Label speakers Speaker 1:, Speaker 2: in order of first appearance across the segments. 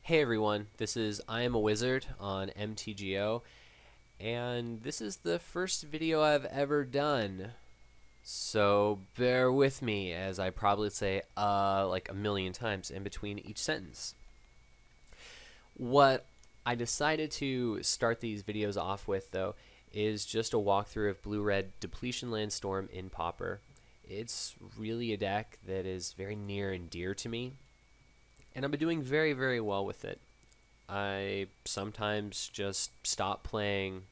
Speaker 1: Hey everyone, this is I Am a Wizard on MTGO, and this is the first video I've ever done. So bear with me as I probably say like a million times in between each sentence. What I decided to start these videos off with, though, is just a walkthrough of Blue-Red Depletion Landstorm in Pauper. It's really a deck that is very near and dear to me, and I've been doing very, very well with it. I sometimes just stop playing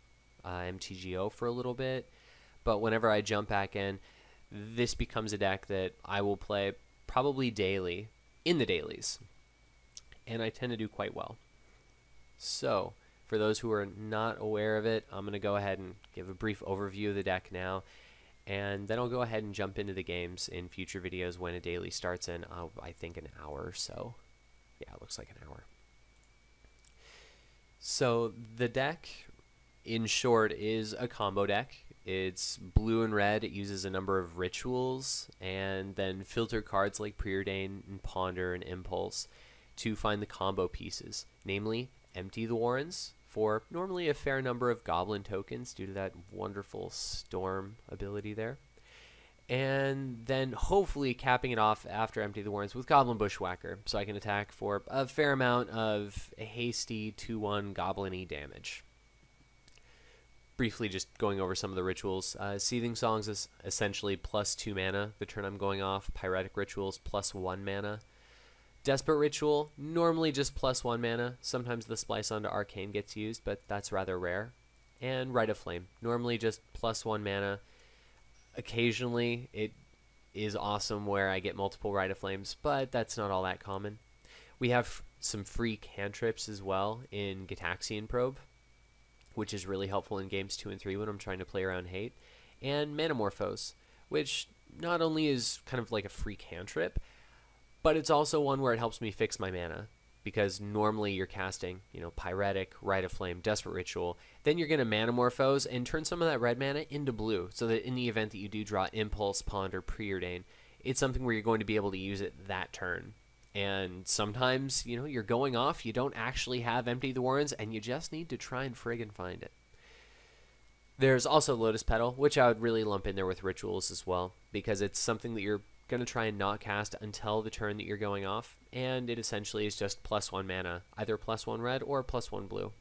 Speaker 1: MTGO for a little bit, but whenever I jump back in, this becomes a deck that I will play probably daily, in the dailies, and I tend to do quite well. So, for those who are not aware of it, I'm going to go ahead and give a brief overview of the deck now, and then I'll go ahead and jump into the games in future videos when a daily starts in, I think, an hour or so. Yeah, it looks like an hour. So the deck, in short, is a combo deck. It's blue and red. It uses a number of rituals and then filter cards like Preordain and Ponder and Impulse to find the combo pieces, namely Empty the Warrens for normally a fair number of goblin tokens due to that wonderful storm ability there. And then hopefully capping it off after Empty the Warrens with Goblin Bushwhacker, so I can attack for a fair amount of hasty 2-1 goblin-y damage. Briefly just going over some of the rituals. Seething Songs is essentially plus 2 mana the turn I'm going off. Pyretic Rituals plus 1 mana. Desperate Ritual, normally just plus 1 mana. Sometimes the Splice onto Arcane gets used, but that's rather rare. And Rite of Flame, normally just plus 1 mana. Occasionally, it is awesome where I get multiple Rite of Flames, but that's not all that common. We have some free cantrips as well in Gitaxian Probe, which is really helpful in games 2 and 3 when I'm trying to play around hate. And Manamorphose, which not only is kind of like a free cantrip, but it's also one where it helps me fix my mana. Because normally you're casting, Pyretic, Rite of Flame, Desperate Ritual. Then you're going to Manamorphose and turn some of that red mana into blue, so that in the event that you do draw Impulse, Ponder, Preordain, it's something where you're going to be able to use it that turn. And sometimes, you're going off, you don't actually have Empty the Warrens, and you just need to try and friggin' find it. There's also Lotus Petal, which I would really lump in there with rituals as well, because it's something that you're going to try and not cast until the turn that you're going off, and it essentially is just plus 1 mana, either plus 1 red or plus 1 blue.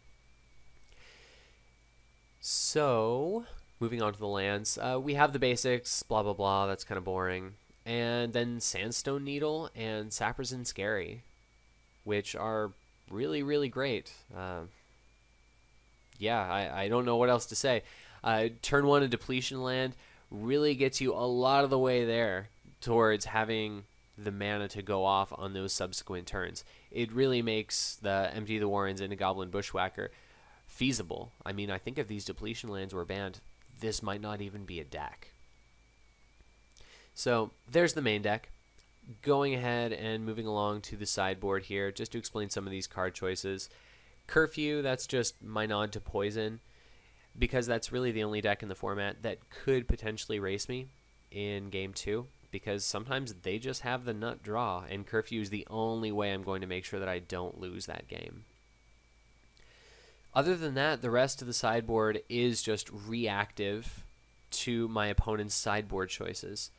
Speaker 1: So, moving on to the lands, we have the basics, blah blah blah, that's kind of boring, and then Sandstone Needle and Saprosan Scary, which are really, really great. Yeah, I don't know what else to say. Turn 1 a depletion land really gets you a lot of the way there towards having the mana to go off on those subsequent turns. It really makes the Empty the Warrens and a Goblin Bushwhacker feasible. I mean, I think if these depletion lands were banned, this might not even be a deck. So there's the main deck. Going ahead and moving along to the sideboard here, just to explain some of these card choices. Curfew, that's just my nod to Poison, because that's really the only deck in the format that could potentially race me in Game 2. Because sometimes they just have the nut draw, and Curfew is the only way I'm going to make sure that I don't lose that game. Other than that, the rest of the sideboard is just reactive to my opponent's sideboard choices.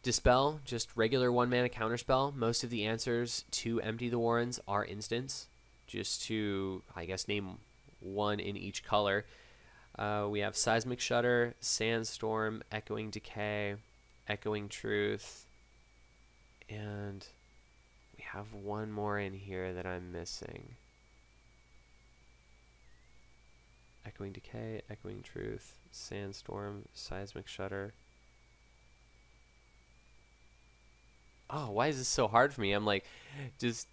Speaker 1: Dispel, just regular 1-mana counterspell. Most of the answers to Empty the Warrens are instants, just to, I guess, name one in each color. We have Seismic Shudder, Sandstorm, Echoing Decay, Echoing Truth, and we have one more in here that I'm missing. Echoing Decay, Echoing Truth, Sandstorm, Seismic Shudder. Oh, why is this so hard for me? I'm like just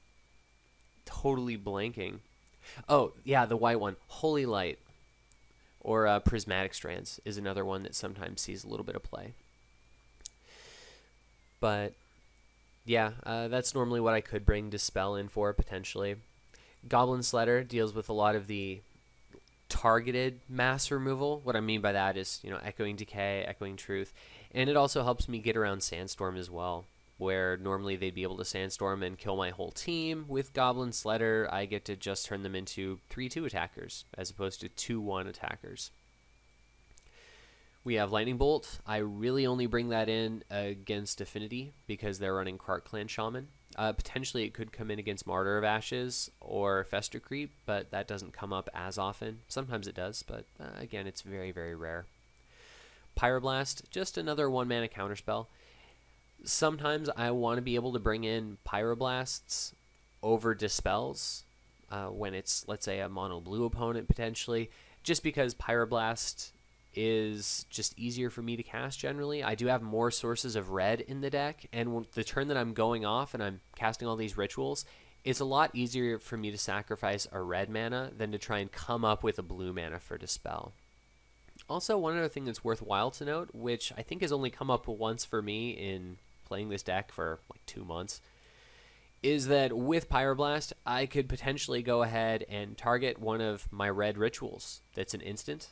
Speaker 1: totally blanking. Oh, yeah, the white one, Holy Light, or Prismatic Strands is another one that sometimes sees a little bit of play. But yeah, that's normally what I could bring Dispel in for, potentially. Goblin Sledder deals with a lot of the targeted mass removal. What I mean by that is, Echoing Decay, Echoing Truth, and it also helps me get around Sandstorm as well. where normally they'd be able to Sandstorm and kill my whole team. With Goblin Sledder, I get to just turn them into 3/2 attackers as opposed to 2/1 attackers. We have Lightning Bolt. I really only bring that in against Affinity because they're running Krark Clan Shaman. Potentially it could come in against Martyr of Ashes or Fester Creep, but that doesn't come up as often. Sometimes it does, but again, it's very, very rare. Pyroblast, just another 1-mana counterspell. Sometimes I want to be able to bring in Pyroblasts over Dispels when it's, let's say, a mono blue opponent potentially, just because Pyroblast is just easier for me to cast generally. I do have more sources of red in the deck, and the turn that I'm going off and I'm casting all these rituals, it's a lot easier for me to sacrifice a red mana than to try and come up with a blue mana for Dispel. Also, one other thing that's worthwhile to note, which I think has only come up once for me in playing this deck for like 2 months, is that with Pyroblast, I could potentially go ahead and target one of my red rituals that's an instant,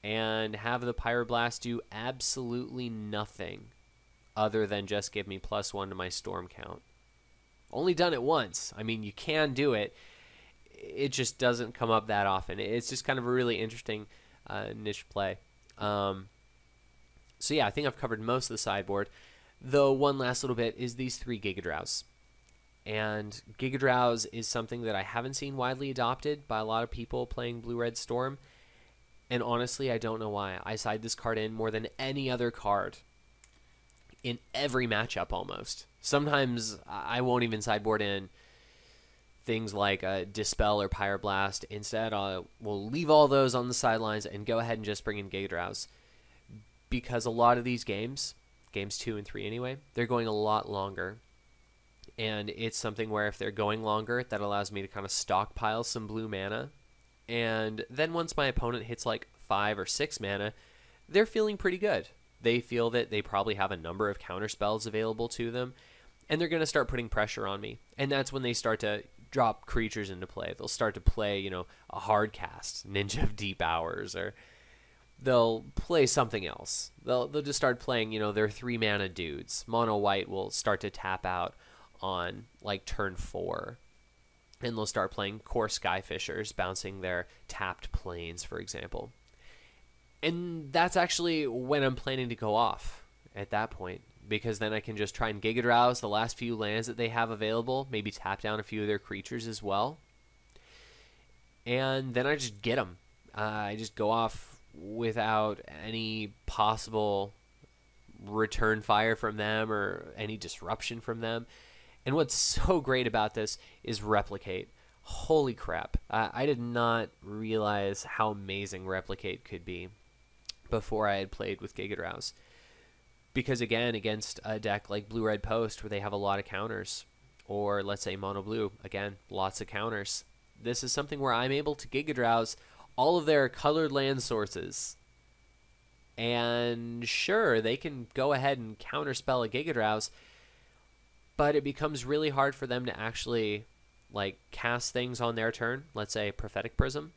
Speaker 1: and have the Pyroblast do absolutely nothing other than just give me +1 to my storm count. Only done it once. I mean, you can do it. It just doesn't come up that often. It's just kind of a really interesting niche play. So yeah, I think I've covered most of the sideboard. Though one last little bit is these 3 Giga Drows. And Giga Drows is something that I haven't seen widely adopted by a lot of people playing Blue-Red Storm. And honestly, I don't know why. I side this card in more than any other card in every matchup almost. Sometimes I won't even sideboard in things like Dispel or Pyroblast. Instead, we'll leave all those on the sidelines and go ahead and just bring in Giga Drows. Because a lot of these games 2 and 3 anyway, they're going a lot longer. And it's something where if they're going longer, that allows me to kind of stockpile some blue mana. And then once my opponent hits like 5 or 6 mana, they're feeling pretty good. They feel that they probably have a number of counterspells available to them, and they're going to start putting pressure on me. And that's when they start to drop creatures into play. They'll start to play, a hard cast, Ninja of Deep Hours, or they'll play something else. They'll just start playing, their 3-mana dudes. Mono white will start to tap out on like turn 4. And they'll start playing core Skyfishers, bouncing their tapped planes, for example. And that's actually when I'm planning to go off at that point, because then I can just try and Giga Drowse the last few lands that they have available, maybe tap down a few of their creatures as well. And then I just get them. I just go off without any possible return fire from them or any disruption from them. And what's so great about this is Replicate. Holy crap. I did not realize how amazing Replicate could be before I had played with Giga Drowse. Because again, against a deck like Blue-Red Post where they have a lot of counters, or let's say Mono Blue, again, lots of counters, this is something where I'm able to Giga Drowse all of their colored land sources. And sure, they can go ahead and counterspell a Giga Drowse, but it becomes really hard for them to actually cast things on their turn, let's say Prophetic Prism,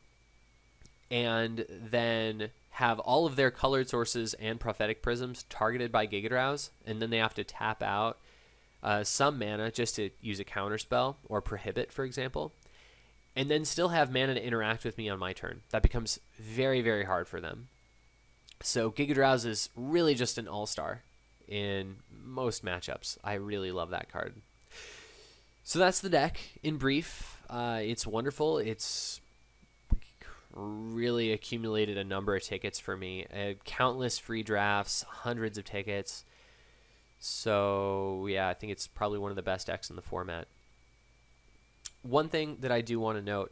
Speaker 1: and then have all of their colored sources and Prophetic Prisms targeted by Giga Drowse, and then they have to tap out some mana just to use a counterspell or prohibit, for example, and then still have mana to interact with me on my turn. That becomes very, very hard for them. So Giga Drowse is really just an all-star in most matchups. I really love that card. So that's the deck in brief. It's wonderful. It's really accumulated a number of tickets for me. Countless free drafts, hundreds of tickets. So yeah, I think it's probably one of the best decks in the format. One thing that I do want to note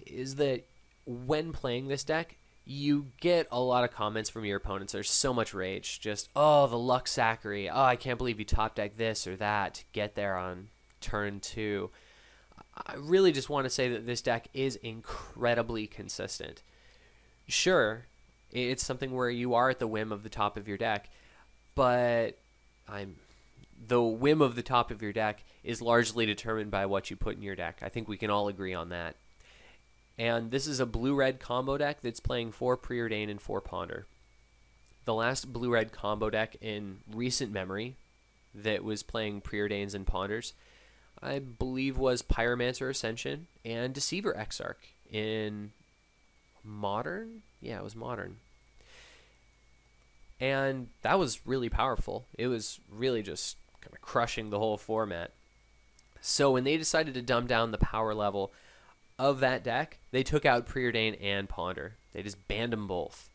Speaker 1: is that when playing this deck, you get a lot of comments from your opponents. There's so much rage. Just, oh, the luck Zachary. Oh, I can't believe you top deck this or that to get there on turn 2. I really just want to say that this deck is incredibly consistent. Sure, it's something where you are at the whim of the top of your deck, but the whim of the top of your deck is largely determined by what you put in your deck. I think we can all agree on that. And this is a blue-red combo deck that's playing 4 Preordain and 4 Ponder. The last blue-red combo deck in recent memory that was playing Preordains and Ponders, I believe, was Pyromancer Ascension and Deceiver Exarch in Modern? Yeah, it was Modern. And that was really powerful. It was really just kind of crushing the whole format. So when they decided to dumb down the power level of that deck, they took out Preordain and Ponder. They just banned them both.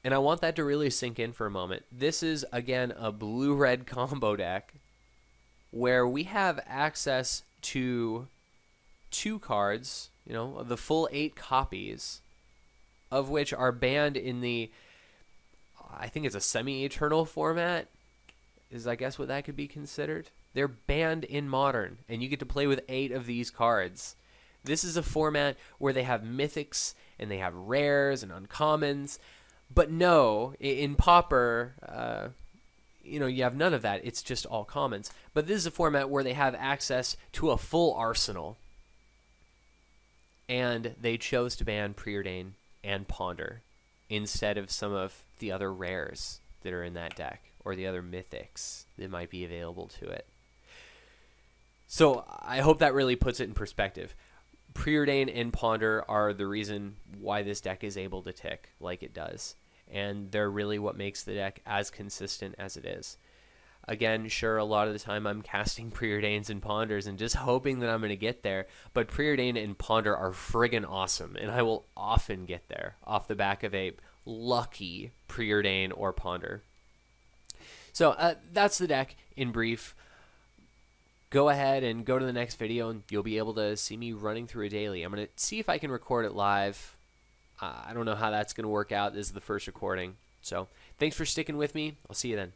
Speaker 1: And I want that to really sink in for a moment. This is, again, a blue-red combo deck where we have access to 2 cards, you know, the full 8 copies, of which are banned in the, I think it's a semi-eternal format, is I guess what that could be considered. They're banned in Modern, and you get to play with 8 of these cards. This is a format where they have mythics, and they have rares and uncommons, but no, in Pauper, you know, you have none of that. It's just all commons. But this is a format where they have access to a full arsenal. And they chose to ban Preordain and Ponder instead of some of the other rares that are in that deck, or the other mythics that might be available to it. So I hope that really puts it in perspective. Preordain and Ponder are the reason why this deck is able to tick like it does. And they're really what makes the deck as consistent as it is. Again, sure, a lot of the time I'm casting Preordains and Ponders and just hoping that I'm going to get there. But Preordain and Ponder are friggin' awesome, and I will often get there off the back of a lucky Preordain or Ponder. So that's the deck in brief. Go ahead and go to the next video, and you'll be able to see me running through a daily. I'm going to see if I can record it live. I don't know how that's going to work out. This is the first recording. So thanks for sticking with me. I'll see you then.